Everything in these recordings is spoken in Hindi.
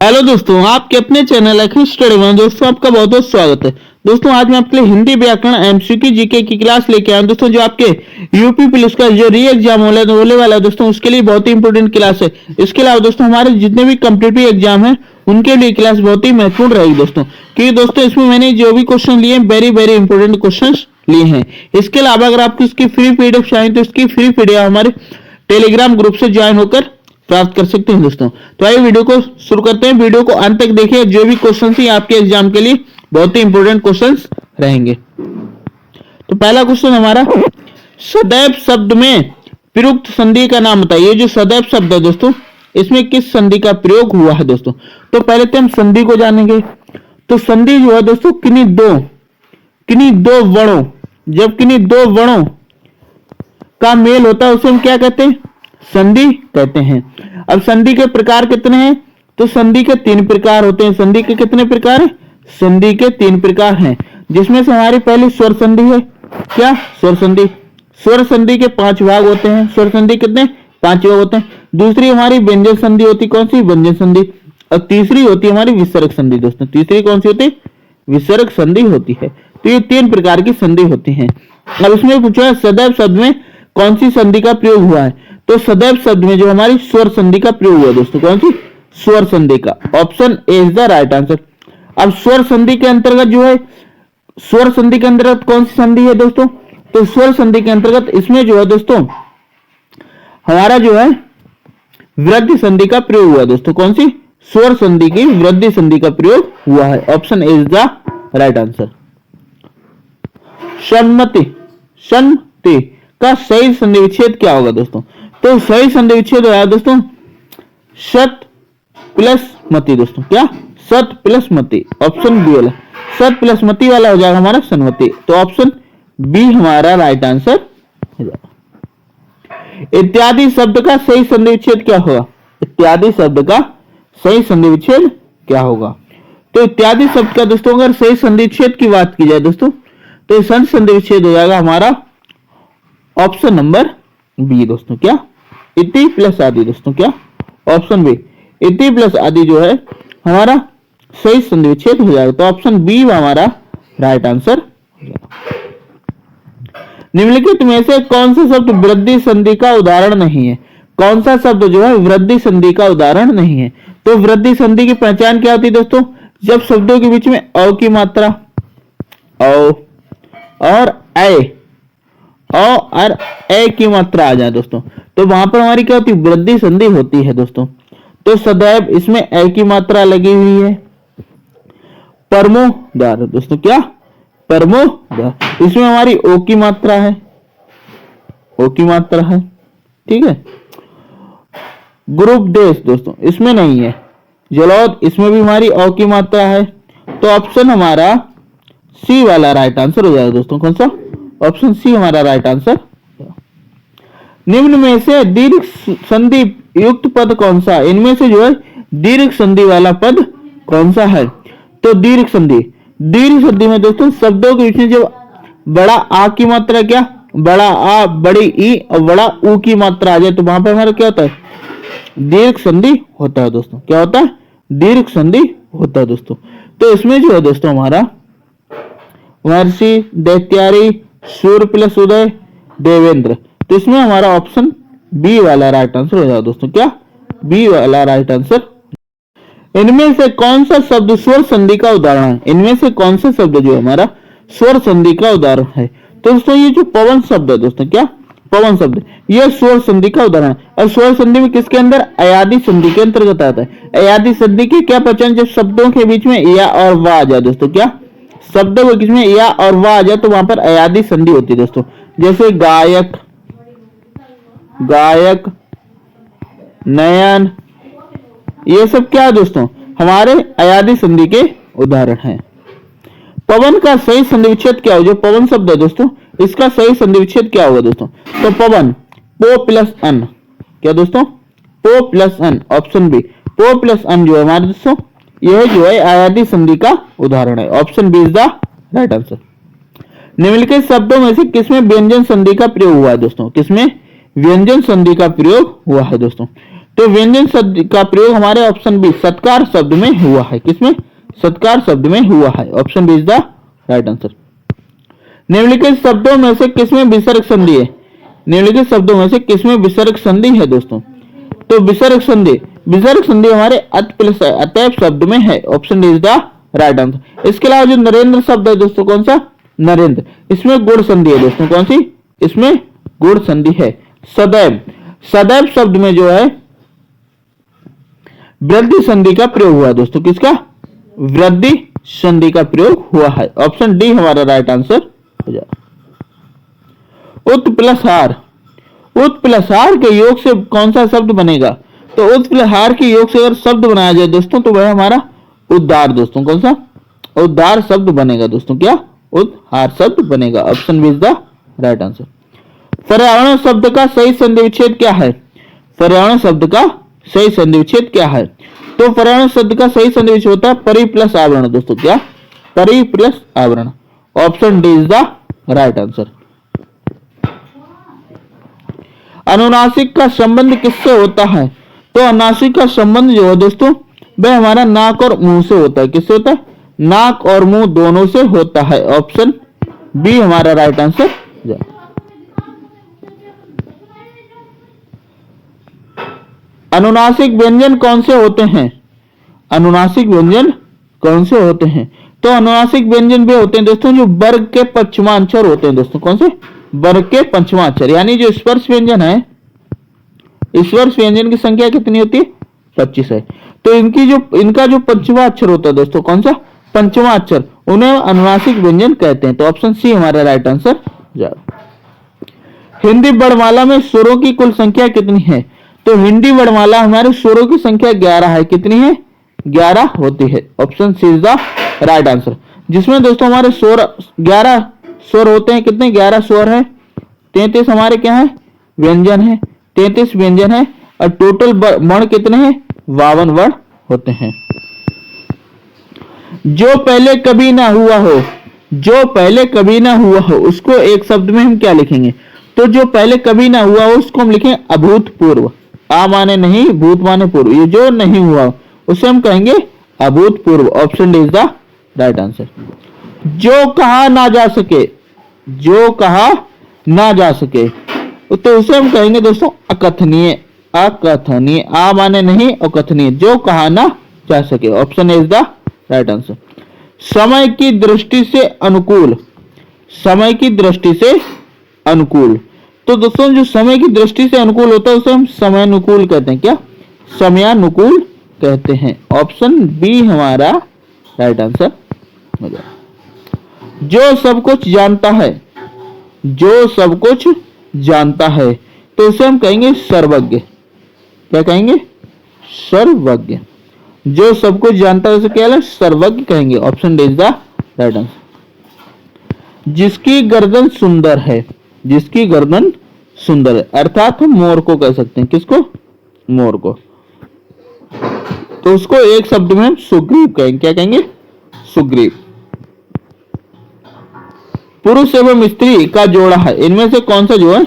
हेलो दोस्तों, आपके अपने चैनल अखिल स्टडी में दोस्तों आपका बहुत बहुत स्वागत है। दोस्तों आज मैं आपके लिए हिंदी व्याकरण एमसीक्यू जीके की क्लास लेके आया हूं दोस्तों, जो आपके यूपी पुलिस का जो री एग्जाम होने वाला है दोस्तों, उसके लिए बहुत ही इंपोर्टेंट क्लास है। इसके अलावा दोस्तों हमारे जितने भी कॉम्पिटिटिव एग्जाम है उनके लिए क्लास बहुत ही महत्वपूर्ण रहेगी दोस्तों, क्योंकि दोस्तों इसमें मैंने जो भी क्वेश्चन लिए वेरी वेरी इंपोर्टेंट क्वेश्चन लिए हैं। इसके अलावा अगर आपको इसकी फ्री पीडीएफ चाहिए तो इसकी फ्री पीडीएफ हमारे टेलीग्राम ग्रुप से ज्वाइन होकर प्राप्त कर सकते हैं दोस्तों। तो आइए वीडियो को शुरू करते हैं। वीडियो को अंत तक देखिए, जो भी क्वेश्चन है आपके एग्जाम के लिए बहुत ही इंपोर्टेंट क्वेश्चन रहेंगे। तो पहला क्वेश्चन हमारा, सदैव शब्द में प्रयुक्त संधि का नाम बताइए। जो सदैव शब्द है दोस्तों, इसमें किस संधि का प्रयोग हुआ है दोस्तों। तो पहले तो हम संधि को जानेंगे। तो संधि जो है दोस्तों, किन्हीं दो वर्णों, जब किन्हीं दो वर्णों का मेल होता है उसे हम क्या कहते हैं, संधि कहते हैं। अब संधि के प्रकार कितने हैं, तो संधि के 3 प्रकार होते हैं। संधि के कितने प्रकार हैं, संधि के 3 प्रकार हैं, जिसमें से हमारी पहली स्वर संधि है। क्या, स्वर संधि। स्वर संधि के 5 भाग होते हैं। स्वर संधि कितने, 5 भाग होते हैं। दूसरी हमारी व्यंजन संधि होती, कौन सी, व्यंजन संधि। और तीसरी होती है हमारी विसर्ग संधि दोस्तों। तीसरी कौन सी होती है, विसर्ग संधि होती है। तो ये 3 प्रकार की संधि होती है। अब इसमें पूछा है सदैव शब्द में कौन सी संधि का प्रयोग हुआ है। तो सदैव शब्द में जो हमारी स्वर संधि का प्रयोग हुआ दोस्तों, कौन सी, स्वर संधि का। Option A is the right answer. अब स्वर संधि के अंतर्गत जो है, स्वर संधि के अंतर्गत कौन सी संधि है दोस्तों, तो स्वर संधि के अंतर्गत इसमें जो है दोस्तों हमारा जो है वृद्धि संधि का प्रयोग हुआ दोस्तों। कौन सी, स्वर संधि की वृद्धि संधि का प्रयोग हुआ है। Option A is the right answer. सन्मति का सही संधि विच्छेद क्या होगा दोस्तों। तो सही संधि विच्छेद हो रहा है दोस्तों सत प्लस मति दोस्तों। क्या, सत प्लस मति। ऑप्शन बी वाला, सत प्लस मति वाला हो जाएगा हमारा सन्मति। तो ऑप्शन बी हमारा राइट आंसर हो जाएगा। इत्यादि शब्द का सही संधि विच्छेद क्या होगा। इत्यादि शब्द का सही संधि विच्छेद क्या होगा। तो इत्यादि शब्द का दोस्तों अगर सही संधि विच्छेद की बात की जाए दोस्तों, तो संधि विच्छेद हो जाएगा हमारा ऑप्शन नंबर बी दोस्तों। क्या, इति प्लस आदि दोस्तों। क्या, ऑप्शन बी, इति प्लस आदि जो है हमारा सही संधि विच्छेद हो जाएगा। तो ऑप्शन बी हमारा राइट आंसर हो जाएगा। निम्नलिखित में से कौन सा शब्द वृद्धि संधि का उदाहरण नहीं है। कौन सा शब्द जो है वृद्धि संधि का उदाहरण नहीं है। तो वृद्धि संधि की पहचान क्या होती है दोस्तों, जब शब्दों के बीच में अ की मात्रा, औ और ए, और ए की मात्रा आ जाए दोस्तों, तो वहां पर हमारी क्या होती है, वृद्धि संधि होती है दोस्तों। तो सदैव इसमें ए की मात्रा लगी हुई है। परमोदार दोस्तों। क्या, परमोदार, इसमें हमारी ओ की मात्रा है, ओ की मात्रा है, ठीक है। ग्रुप देश दोस्तों, इसमें नहीं है। जलौद, इसमें भी हमारी ओ की मात्रा है। तो ऑप्शन हमारा सी वाला राइट आंसर हो जाएगा दोस्तों। कौन सा, ऑप्शन सी हमारा राइट आंसर। निम्न में से दीर्घ संधि युक्त पद कौन सा, इनमें से जो है दीर्घ संधि वाला पद कौन सा है। तो दीर्घ संधि में दोस्तों शब्दों के बीच में जो बड़ा आ की मात्रा, क्या, बड़ा आ, बड़ी ई और बड़ा ऊ की मात्रा आ जाए, तो वहां पर हमारा क्या होता है, दीर्घ संधि होता है दोस्तों। क्या होता है, दीर्घ संधि होता है दोस्तों। तो इसमें जो है दोस्तों हमारा महर्षि, दैत्यारी, सूर्य प्लस उदय, देवेंद्र, तो इसमें हमारा ऑप्शन बी वाला राइट आंसर हो जाएगा दोस्तों। क्या, बी वाला राइट आंसर। इनमें से कौन सा शब्द स्वर संधि का उदाहरण है। इनमें से कौन सा शब्द जो हमारा स्वर संधि का उदाहरण है। तो दोस्तों ये जो पवन शब्द है दोस्तों, क्या, पवन शब्द, यह स्वर संधि का उदाहरण है। और स्वर संधि में किसके अंदर, अयादि संधि के अंतर्गत आता है। अयादि संधि की क्या पहचान, जब शब्दों के बीच में या और वा आ जाए दोस्तों। क्या, शब्दों के बीच में या और वा आ जाए तो वहां पर अयादि संधि होती है दोस्तों। जैसे गायक, नयन, ये सब क्या है दोस्तों, हमारे अयादि संधि के उदाहरण हैं। पवन का सही संधि विच्छेद क्या हो, जो पवन शब्द है दोस्तों, इसका सही संधि विच्छेद क्या होगा दोस्तों। तो पवन, पो प्लस अन। क्या दोस्तों, पो प्लस अन। ऑप्शन बी, पो प्लस अन जो है हमारे दोस्तों, यह जो है अयादि संधि का उदाहरण है। Option B is the right answer. निम्नलिखित शब्दों में से किसमें व्यंजन संधि का प्रयोग हुआ है दोस्तों। किसमें व्यंजन संधि का प्रयोग हुआ है दोस्तों। तो व्यंजन शब्द का प्रयोग हमारे ऑप्शन बी सत्कार शब्द में हुआ है। किसमें? सत्कार शब्द में हुआ है। Option B is the right answer. निम्नलिखित शब्दों में से किसमें विसर्ग संधि है? निम्नलिखित शब्दों में से किसमें विसर्ग संधि है दोस्तों? तो विसर्ग संधि हमारे अत प्लस अतएव शब्द में है। Option D is the right answer. इसके अलावा जो नरेंद्र शब्द है दोस्तों, कौन सा? नरेंद्र, इसमें गुण संधि है दोस्तों। कौन सी? इसमें गुण संधि है। सदैव शब्द में जो है वृद्धि संधि का प्रयोग हुआ है दोस्तों। किसका? वृद्धि संधि का प्रयोग हुआ है। ऑप्शन डी हमारा राइट आंसर हो जाए। उत प्लस हार के योग से कौन सा शब्द बनेगा? तो उत प्लस हार के योग से अगर शब्द बनाया जाए दोस्तों तो वह हमारा उद्धार दोस्तों। कौन सा? उद्धार शब्द बनेगा दोस्तों। क्या? उद्धार शब्द बनेगा। Option B is the right answer. पर्यावरण शब्द का सही संधि विच्छेद क्या है? पर्यावरण शब्द का सही संधि विच्छेद क्या है? तो पर्यावरण शब्द का सही संधि विच्छेद होता है परि प्लस आवरण दोस्तों। क्या? परि प्लस आवरण। Option D is the right answer. अनुनासिक का संबंध किससे होता है? तो अनुनासिक का संबंध जो है दोस्तों वह हमारा नाक और मुंह से होता है। किससे होता है? नाक और मुंह दोनों से होता है। ऑप्शन बी हमारा राइट आंसर। अनुनासिक व्यंजन कौन से होते हैं? अनुनासिक व्यंजन कौन से होते हैं? तो अनुनासिक व्यंजन वे होते हैं दोस्तों जो वर्ग के पंचमाक्षर होते हैं दोस्तों। कौन से? वर्ग के पंचमाक्षर। यानी जो स्पर्श व्यंजन है, स्पर्श व्यंजन की संख्या कितनी होती है? 25 है। तो इनका जो पंचमा अक्षर होता है दोस्तों, कौन सा? पंचमा अक्षर, उन्हें अनुनासिक व्यंजन कहते हैं। तो ऑप्शन सी हमारा राइट आंसर जाएगा। हिंदी वर्णमाला में स्वरों की कुल संख्या कितनी है? तो हिंदी वर्णमाला हमारे स्वरों की संख्या 11 है। कितनी है? 11 होती है। Option C is the right answer. जिसमें दोस्तों हमारे 11 स्वर होते हैं। कितने? 11 स्वर है। 33 हमारे क्या है? व्यंजन है। 33 व्यंजन है और टोटल वर्ण कितने हैं? 52 वर्ण होते हैं। जो पहले कभी ना हुआ हो, जो पहले कभी ना हुआ हो उसको एक शब्द में हम क्या लिखेंगे? तो जो पहले कभी ना हुआ हो उसको हम लिखेंगे अभूतपूर्व। आ माने नहीं, भूत माने पूर्व। ये जो नहीं हुआ उसे हम कहेंगे अभूतपूर्व। Option D is the right answer. जो कहा ना जा सके, जो कहा ना जा सके तो उसे हम कहेंगे दोस्तों अकथनीय। अकथनीय, आ माने नहीं, अकथनीय, जो कहा ना जा सके। Option is the right answer. समय की दृष्टि से अनुकूल, समय की दृष्टि से अनुकूल। तो दोस्तों जो समय की दृष्टि से अनुकूल होता है उसे हम समयानुकूल कहते हैं। क्या? समयानुकूल कहते हैं। ऑप्शन बी हमारा राइट आंसर हो जाएगा। जो सब कुछ जानता है, जो सब कुछ जानता है तो उसे हम कहेंगे सर्वज्ञ। क्या कहेंगे? सर्वज्ञ। जो सब कुछ जानता है उसे क्या है? सर्वज्ञ कहेंगे। Option D is the right answer. जिसकी गर्दन सुंदर है, जिसकी गर्दन सुंदर है, अर्थात हम मोर को कह सकते हैं। किसको? मोर को। तो उसको एक शब्द में हम सुग्रीव कहेंगे। क्या कहेंगे? सुग्रीव। पुरुष एवं स्त्री का जोड़ा है, इनमें से कौन सा जो है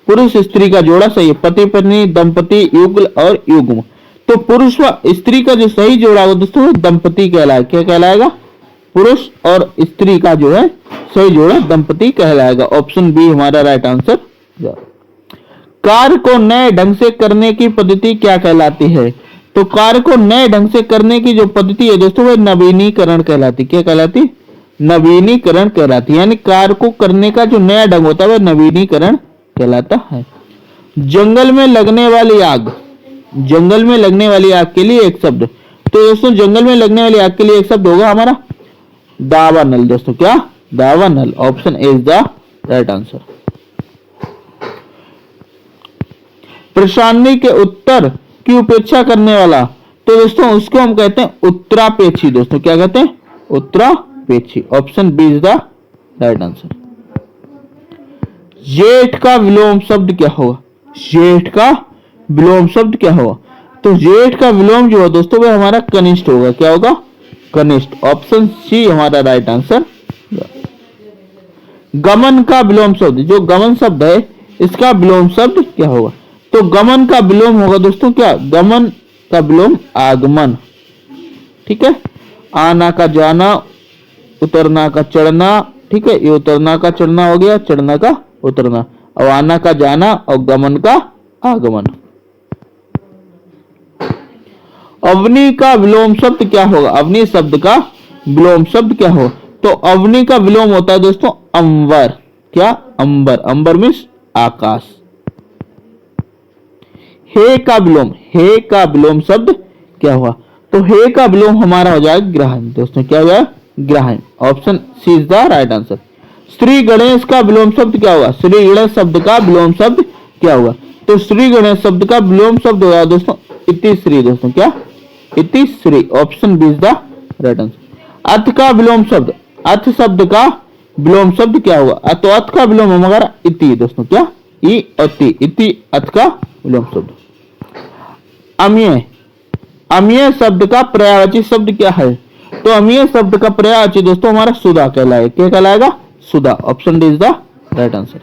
पुरुष स्त्री का जोड़ा सही है? पति पत्नी, दंपति, युगल और युग्म। तो पुरुष व स्त्री का जो सही जोड़ा होगा दोस्तों दंपति कहलाएगा। क्या कहलाएगा? पुरुष और स्त्री का जो है सही जोड़ा दंपति कहलाएगा। ऑप्शन बी हमारा राइट आंसर। कार्य को नए ढंग से करने की पद्धति क्या कहलाती है? तो कार्य को नए ढंग से करने की जो पद्धति है दोस्तों वह नवीनीकरण कहलाती। क्या कहलाती? नवीनीकरण कहलाती। यानी कार्य को करने का जो नया ढंग होता है वह नवीनीकरण कहलाता है। जंगल में लगने वाली आग, जंगल में लगने वाली आग के लिए एक शब्द। तो दोस्तों जंगल में लगने वाली आग के लिए एक शब्द होगा हमारा दावानल दोस्तों। क्या? दावानल। Option A is the right answer. प्रश्नावली के उत्तर की उपेक्षा करने वाला, तो दोस्तों उसको हम कहते हैं उत्तरापेक्षी दोस्तों। क्या कहते हैं? उत्तरापेक्षी। Option B is the right answer. जेठ का विलोम शब्द क्या होगा? जेठ का विलोम शब्द क्या होगा? तो जेठ का विलोम जो है दोस्तों वह हमारा कनिष्ठ होगा। क्या होगा? कनिष्ठ। ऑप्शन सी हमारा राइट आंसर। गमन का विलोम शब्द, जो गमन शब्द है इसका विलोम शब्द क्या होगा? तो गमन का विलोम होगा दोस्तों क्या, गमन का विलोम आगमन। ठीक है, आना का जाना, उतरना का चढ़ना। ठीक है, ये उतरना का चढ़ना हो गया, चढ़ना का उतरना, और आना का जाना और गमन का आगमन। अवनी का विलोम शब्द क्या होगा, अवनी शब्द का विलोम शब्द क्या हो, तो अवनी का विलोम होता है दोस्तों अंबर। क्या, अंबर। अंबर मीन्स आकाश। हे का विलोम, हे का विलोम शब्द क्या हुआ, तो हे का विलोम हमारा हो जाएगा ग्रहण। दोस्तों क्या हो जाएगा, ग्रहण। Option C is the right answer. Shri Ganesh का विलोम शब्द क्या हुआ, श्री गणेश शब्द का विलोम शब्द क्या हुआ, तो श्री गणेश शब्द का विलोम शब्द होगा दोस्तों इतिश्री। दोस्तों क्या, इतिश्री। Option B is the right answer. अथ का विलोम शब्द, अथ शब्द का विलोम शब्द क्या होगा, तो अथ का विलोम हमारा इति। दोस्तों क्या, ई और ती, इति अथ का विलोम शब्द। अम्य, अम्य शब्द का पर्यायवाची शब्द क्या है, तो अम्य शब्द का पर्यायवाची दोस्तों हमारा सुधा कहलाएगा। क्या कहलाएगा, सुधा। Option D is the right answer.